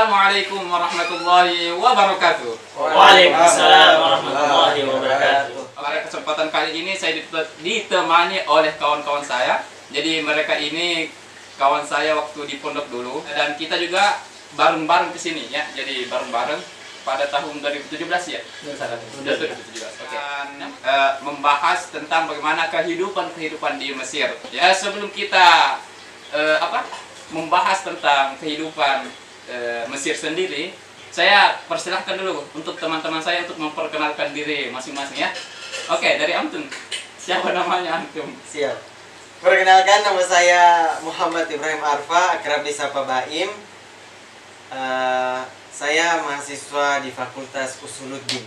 Assalamualaikum warahmatullahi wabarakatuh. Waalaikumsalam warahmatullahi wabarakatuh. Pada kesempatan kali ini saya ditemani oleh kawan-kawan saya. Jadi mereka ini kawan saya waktu di pondok dulu, dan kita juga bareng-bareng ke sini ya. Jadi bareng-bareng pada tahun 2017 ya. Sudah 2017. Oke. Membahas tentang bagaimana kehidupan di Mesir. Ya, sebelum kita membahas tentang kehidupan Mesir sendiri, saya persilahkan dulu untuk teman-teman saya untuk memperkenalkan diri masing-masing ya. Oke, dari Antum. Siapa namanya Antum? Siap. Perkenalkan, nama saya Muhammad Ibrahim Arfa, akrab disapa Baim. Saya mahasiswa di Fakultas Usuluddin.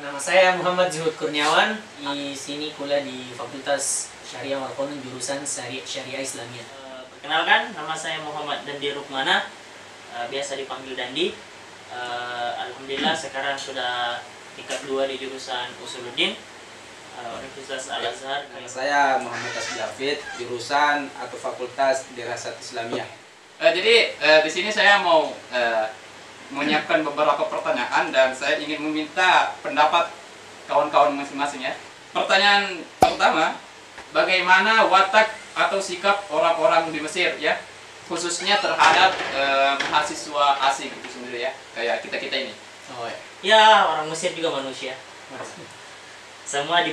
Nama saya Muhammad Zuhud Kurniawan. Di sini kuliah di Fakultas Syariah Markonun jurusan Syariah Islamiyah. Perkenalkan, nama saya Muhammad Dandi Rukmana, biasa dipanggil Dandi. Alhamdulillah sekarang sudah tingkat 2 di jurusan Usuluddin, Universitas Al-Azhar. Saya Muhammad Asjafid, jurusan atau Fakultas Dirasat Islamiyah. Jadi di sini saya mau menyiapkan beberapa pertanyaan dan saya ingin meminta pendapat kawan-kawan masing-masing ya. Pertanyaan pertama, bagaimana watak atau sikap orang-orang di Mesir ya, khususnya terhadap mahasiswa asing itu sendiri ya, kayak kita ini. Oh ya. Ya, orang Mesir juga manusia. Semua di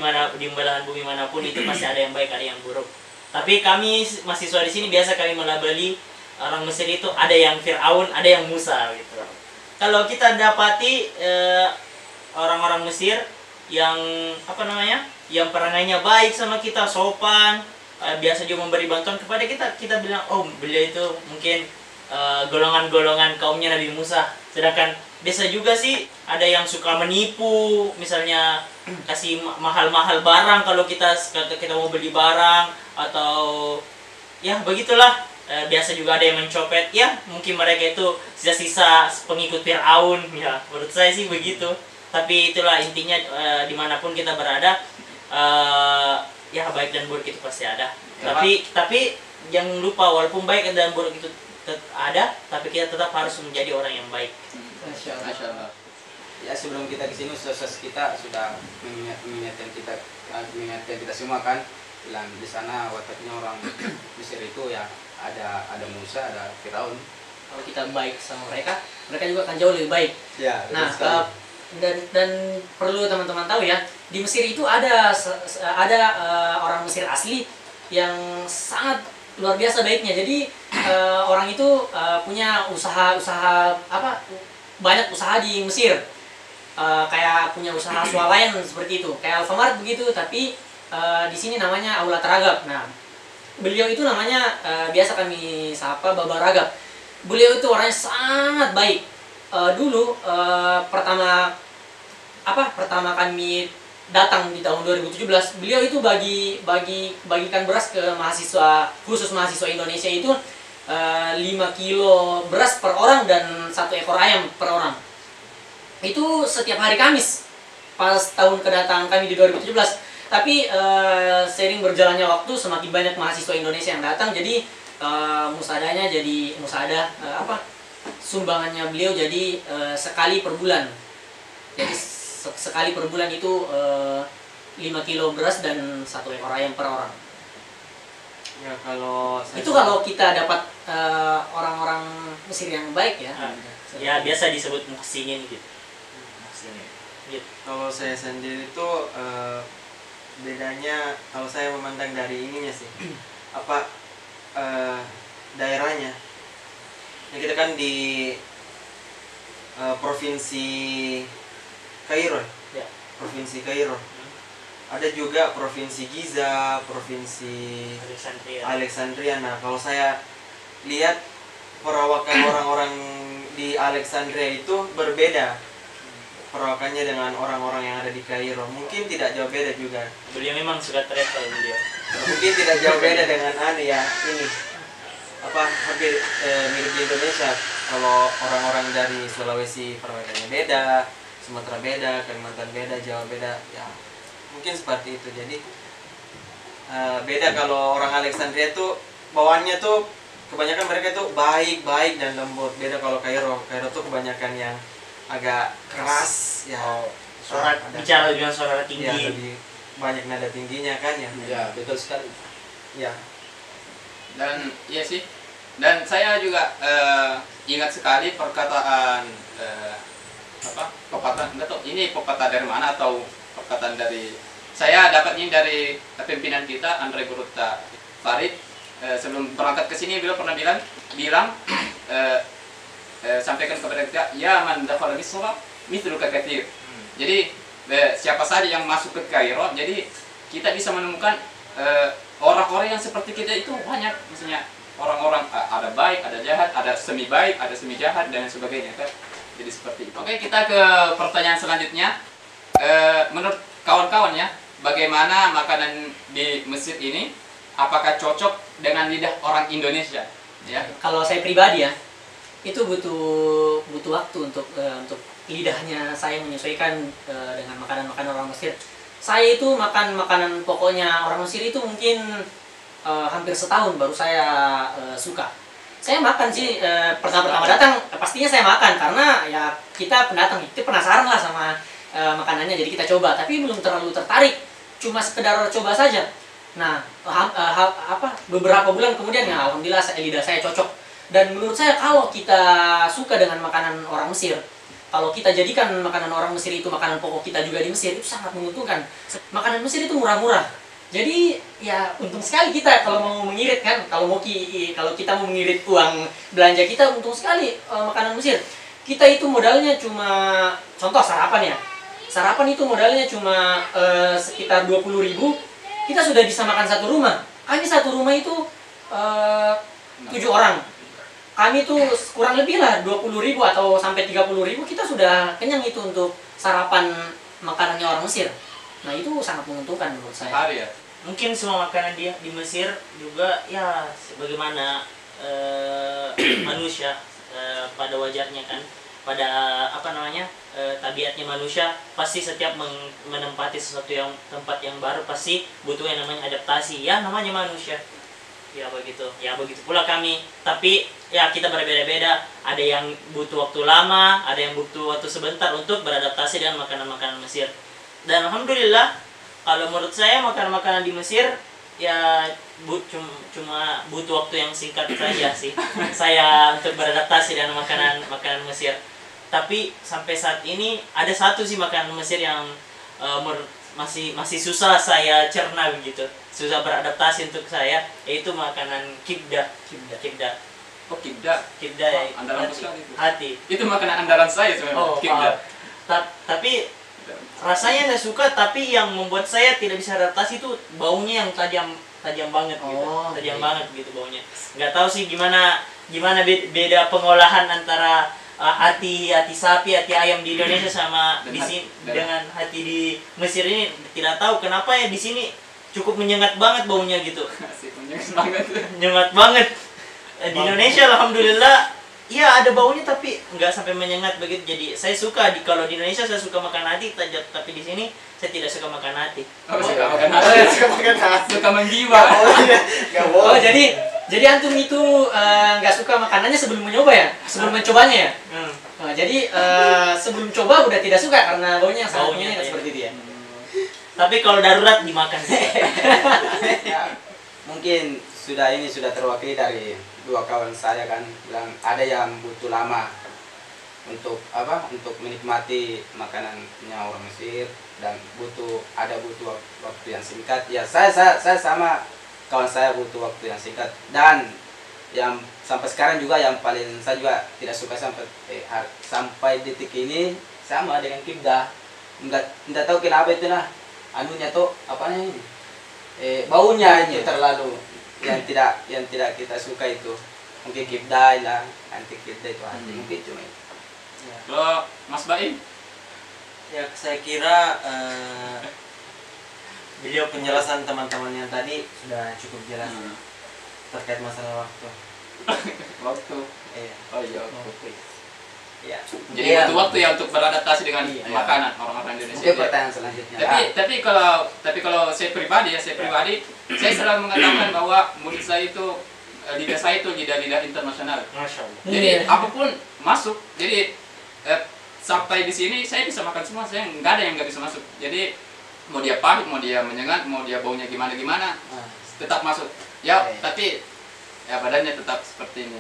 belahan bumi manapun itu pasti ada yang baik, ada yang buruk. Tapi kami mahasiswa di sini biasa kami melabeli orang Mesir itu ada yang Fir'aun, ada yang Musa gitu. Kalau kita dapati orang-orang Mesir yang yang perangainya baik sama kita, sopan, biasa juga memberi bantuan kepada kita, kita bilang, oh beliau itu mungkin golongan-golongan kaumnya Nabi Musa. Sedangkan biasa juga sih ada yang suka menipu, misalnya kasih mahal-mahal barang kalau kita mau beli barang, atau ya begitulah. Biasa juga ada yang mencopet, ya mungkin mereka itu sisa-sisa pengikut Fir'aun ya, menurut saya sih begitu. Tapi itulah intinya, dimanapun kita berada, ya baik dan buruk itu pasti ada. Ya, tapi jangan lupa, walaupun baik dan buruk itu ada, tapi kita tetap harus menjadi orang yang baik. Masya Allah. Ya, sebelum kita kesini, ustaz kita sudah mengingatkan kita semua kan, bilang di sana wataknya orang Mesir itu ya ada Musa, ada Firaun. Kalau kita baik sama mereka, mereka juga akan jauh lebih baik. Ya, nah, dan perlu teman-teman tahu ya, di Mesir itu ada orang Mesir asli yang sangat luar biasa baiknya. Jadi orang itu punya usaha banyak usaha di Mesir. Kayak punya usaha swalayan seperti itu, kayak Alfamart begitu, tapi di sini namanya Aula Taragab. Nah, beliau itu namanya biasa kami sapa Baba Ragab. Beliau itu orangnya sangat baik. Dulu pertama kami datang di tahun 2017, beliau itu bagikan beras ke mahasiswa, khusus mahasiswa Indonesia itu 5 kilo beras per orang dan 1 ekor ayam per orang. Itu setiap hari Kamis pas tahun kedatangan kami di 2017. Tapi seiring berjalannya waktu, semakin banyak mahasiswa Indonesia yang datang, jadi sumbangannya beliau jadi sekali per bulan. Jadi sekali per bulan itu 5 kilo beras dan 1 ekor ayam per orang. Ya, kalau kita dapat orang-orang Mesir yang baik ya. Ya, biasa disebut muhsinin gitu. Kalau saya sendiri itu bedanya, kalau saya memandang dari ininya sih, daerahnya. Ya, kita kan di provinsi Kairo. Ya. Provinsi Kairo. Ada juga provinsi Giza, provinsi Alexandria. Nah, kalau saya lihat perawakan orang-orang di Alexandria itu berbeda perawakannya dengan orang-orang yang ada di Kairo. Mungkin tidak jauh beda juga. Beliau memang suka travel beliau. Mungkin tidak jauh beda dengan hampir mirip di Indonesia. Kalau orang-orang dari Sulawesi perawakannya beda, Sumatera beda, Kalimantan beda, Jawa beda, ya mungkin seperti itu. Jadi beda kalau orang Alexandria tuh bawaannya tuh kebanyakan mereka itu baik dan lembut. Beda kalau Kairo tuh kebanyakan yang agak keras ya. Suara bicara dengan suara tinggi. Ya, lebih banyak nada tingginya kan ya. Ya, betul sekali. Ya. Dan iya sih. Dan saya juga ingat sekali perkataan pepatah, enggak tahu ini pepatah dari mana atau perkataan dari saya dapatnya dari pimpinan kita Andre Guruta Farid. Sebelum berangkat ke sini beliau pernah bilang sampaikan kepada kita, ya man dakhala Misra mithluka katsir. Jadi siapa saja yang masuk ke Kairo, jadi kita bisa menemukan orang-orang yang seperti kita itu banyak, maksudnya orang-orang ada baik, ada jahat, ada semi baik, ada semi jahat dan sebagainya kan. Jadi seperti itu. Oke, kita ke pertanyaan selanjutnya. Menurut kawan-kawan ya, bagaimana makanan di Mesir ini? Apakah cocok dengan lidah orang Indonesia? Ya. Kalau saya pribadi ya, itu butuh waktu untuk lidahnya saya menyesuaikan dengan makanan-makanan orang Mesir. Saya itu makan makanan pokoknya orang Mesir itu mungkin hampir setahun baru saya suka. Saya makan sih pertama datang pastinya saya makan karena ya kita pendatang, kita penasaran lah sama makanannya, jadi kita coba. Tapi belum terlalu tertarik, cuma sekedar coba saja. Nah, beberapa bulan kemudian ya alhamdulillah lidah saya cocok. Dan menurut saya kalau kita suka dengan makanan orang Mesir, kalau kita jadikan makanan orang Mesir itu makanan pokok kita juga di Mesir, itu sangat menguntungkan. Makanan Mesir itu murah-murah. Jadi ya untung sekali kita kalau mau mengirit kan, kalau kita mau mengirit uang belanja kita, untung sekali makanan Mesir. Kita itu modalnya cuma, contoh sarapan ya. Sarapan itu modalnya cuma sekitar 20.000. Kita sudah bisa makan satu rumah. Kami satu rumah itu 7 orang. Kami tuh kurang lebih lah 20.000 atau sampai 30.000 kita sudah kenyang itu untuk sarapan makanannya orang Mesir. Nah itu sangat menguntungkan menurut saya. Sehari ya. Mungkin semua makanan dia di Mesir juga ya sebagaimana manusia pada wajarnya kan, pada tabiatnya manusia pasti setiap menempati tempat yang baru pasti butuh yang namanya adaptasi, ya namanya manusia. Ya begitu pula kami. Tapi ya kita berbeda-beda, ada yang butuh waktu lama, ada yang butuh waktu sebentar untuk beradaptasi dengan makanan-makanan Mesir. Dan alhamdulillah kalau menurut saya makanan-makanan di Mesir ya cuma butuh waktu yang singkat saja sih saya untuk beradaptasi dengan makanan Mesir. Tapi sampai saat ini ada satu sih makanan Mesir yang masih susah saya cerna begitu, susah beradaptasi untuk saya, yaitu makanan kibda. Oh, kibda. Kibda Andalan sekali itu. hati. Itu makanan andalan saya sebenarnya. Kibda. Tapi rasanya saya suka, tapi yang membuat saya tidak bisa adaptasi itu baunya yang tajam banget gitu. Tajam banget gitu baunya. Nggak tahu sih gimana beda pengolahan antara hati sapi, hati ayam di Indonesia sama di sini dengan hati di Mesir ini. Tidak tahu kenapa ya di sini cukup menyengat banget baunya gitu. Menyengat banget. Di Indonesia alhamdulillah iya ada baunya tapi nggak sampai menyengat begitu. Jadi saya suka kalau di Indonesia saya suka makan hati, tapi di sini saya tidak suka makan hati. Suka makan hati. Suka menjiwa. Jadi antum itu nggak suka makanannya sebelum mencoba ya, sebelum mencobanya ya. Nah, jadi sebelum coba udah tidak suka karena baunya sangat menyengat seperti itu ya. Tapi kalau darurat dimakan. Ya, mungkin sudah terwakili dari dua kawan saya kan, bilang ada yang butuh lama untuk menikmati makanannya orang Mesir, dan butuh waktu yang singkat. Ya saya sama kawan saya butuh waktu yang singkat, dan yang sampai sekarang juga yang paling saya juga tidak suka sampai detik ini sama dengan kibda. Enggak tahu kenapa itu anunya tuh baunya itu terlalu yang tidak kita suka itu. Mungkin kibda lah, anti kibda itu hati mungkin cuma itu. Kalau Mas Baim? Ya saya kira beliau penjelasan teman-teman yang tadi sudah cukup jelas terkait masalah waktu. Waktu. Iya. Oh iya, waktu. Iya. Jadi butuh waktu ya untuk beradaptasi dengan makanan orang-orang Indonesia. Mungkin pertanyaan selanjutnya. Tapi kalau saya pribadi saya selalu mengatakan bahwa murid saya itu lidah saya itu lidah internasional. Masya Allah. Jadi Iya. apapun masuk. Jadi sampai di sini saya bisa makan semua. Saya nggak ada yang nggak bisa masuk. Jadi mau dia pahit, mau dia menyengat, mau dia baunya gimana, tetap masuk. Ya, Iya. tapi ya badannya tetap seperti ini.